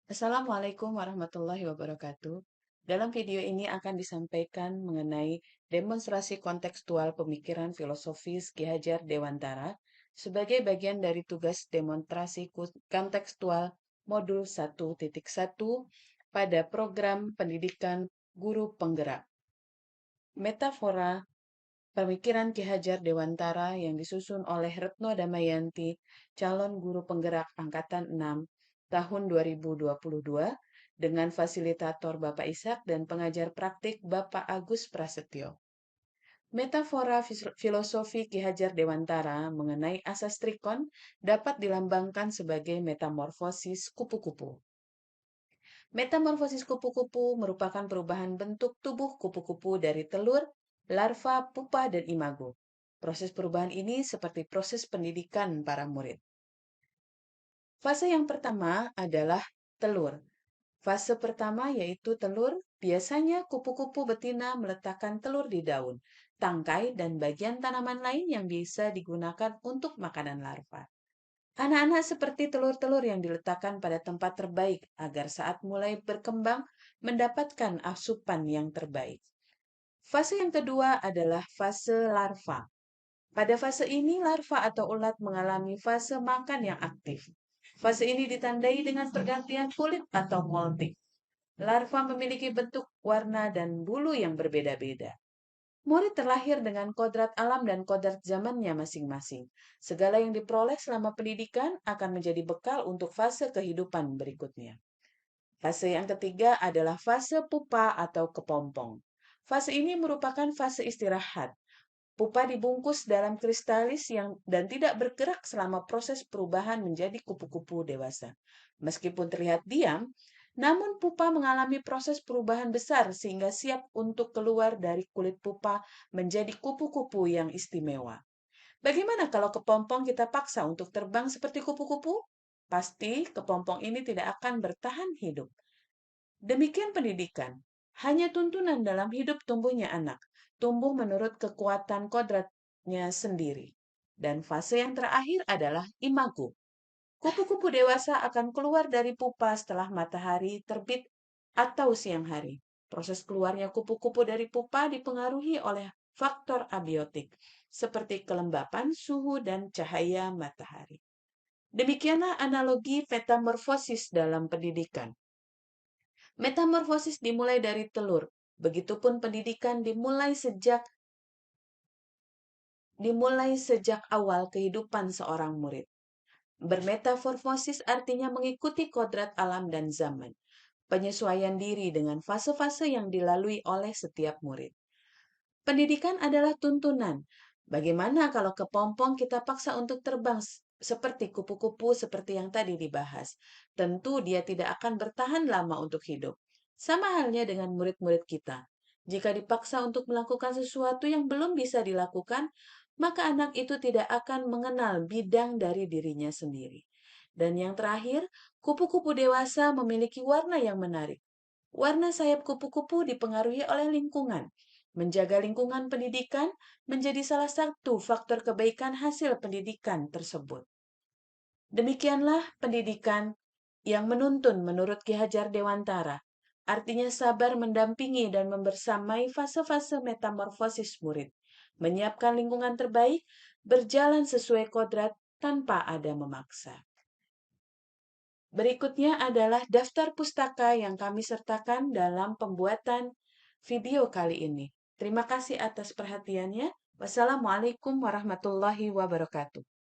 Assalamualaikum warahmatullahi wabarakatuh. Dalam video ini akan disampaikan mengenai demonstrasi kontekstual pemikiran filosofis Ki Hajar Dewantara sebagai bagian dari tugas demonstrasi kontekstual modul 1.1 pada program pendidikan guru penggerak. Metafora pemikiran Ki Hajar Dewantara yang disusun oleh Retno Damayanti, calon guru penggerak angkatan 6 tahun 2022 dengan fasilitator Bapak Ishak dan pengajar praktik Bapak Agus Prasetyo. Metafora filosofi Ki Hajar Dewantara mengenai asas trikon dapat dilambangkan sebagai metamorfosis kupu-kupu. Metamorfosis kupu-kupu merupakan perubahan bentuk tubuh kupu-kupu dari telur, larva, pupa, dan imago. Proses perubahan ini seperti proses pendidikan para murid. Fase yang pertama adalah telur. Fase pertama yaitu telur, biasanya kupu-kupu betina meletakkan telur di daun, tangkai, dan bagian tanaman lain yang bisa digunakan untuk makanan larva. Anak-anak seperti telur-telur yang diletakkan pada tempat terbaik agar saat mulai berkembang mendapatkan asupan yang terbaik. Fase yang kedua adalah fase larva. Pada fase ini, larva atau ulat mengalami fase makan yang aktif. Fase ini ditandai dengan pergantian kulit atau molting. Larva memiliki bentuk, warna, dan bulu yang berbeda-beda. Murid terlahir dengan kodrat alam dan kodrat zamannya masing-masing. Segala yang diperoleh selama pendidikan akan menjadi bekal untuk fase kehidupan berikutnya. Fase yang ketiga adalah fase pupa atau kepompong. Fase ini merupakan fase istirahat. Pupa dibungkus dalam kristalis dan tidak bergerak selama proses perubahan menjadi kupu-kupu dewasa. Meskipun terlihat diam, namun pupa mengalami proses perubahan besar sehingga siap untuk keluar dari kulit pupa menjadi kupu-kupu yang istimewa. Bagaimana kalau kepompong kita paksa untuk terbang seperti kupu-kupu? Pasti kepompong ini tidak akan bertahan hidup. Demikian pendidikan, hanya tuntunan dalam hidup tumbuhnya anak, tumbuh menurut kekuatan kodratnya sendiri. Dan fase yang terakhir adalah imago. Kupu-kupu dewasa akan keluar dari pupa setelah matahari terbit atau siang hari. Proses keluarnya kupu-kupu dari pupa dipengaruhi oleh faktor abiotik, seperti kelembapan, suhu, dan cahaya matahari. Demikianlah analogi metamorfosis dalam pendidikan. Metamorfosis dimulai dari telur, begitupun pendidikan dimulai sejak awal kehidupan seorang murid. Bermetamorfosis artinya mengikuti kodrat alam dan zaman, penyesuaian diri dengan fase-fase yang dilalui oleh setiap murid. Pendidikan adalah tuntunan. Bagaimana kalau kepompong kita paksa untuk terbang seperti kupu-kupu seperti yang tadi dibahas? Tentu dia tidak akan bertahan lama untuk hidup. Sama halnya dengan murid-murid kita. Jika dipaksa untuk melakukan sesuatu yang belum bisa dilakukan, maka anak itu tidak akan mengenal bidang dari dirinya sendiri. Dan yang terakhir, kupu-kupu dewasa memiliki warna yang menarik. Warna sayap kupu-kupu dipengaruhi oleh lingkungan. Menjaga lingkungan pendidikan menjadi salah satu faktor kebaikan hasil pendidikan tersebut. Demikianlah pendidikan yang menuntun menurut Ki Hajar Dewantara. Artinya sabar mendampingi dan membersamai fase-fase metamorfosis murid. Menyiapkan lingkungan terbaik, berjalan sesuai kodrat tanpa ada memaksa. Berikutnya adalah daftar pustaka yang kami sertakan dalam pembuatan video kali ini. Terima kasih atas perhatiannya. Wassalamualaikum warahmatullahi wabarakatuh.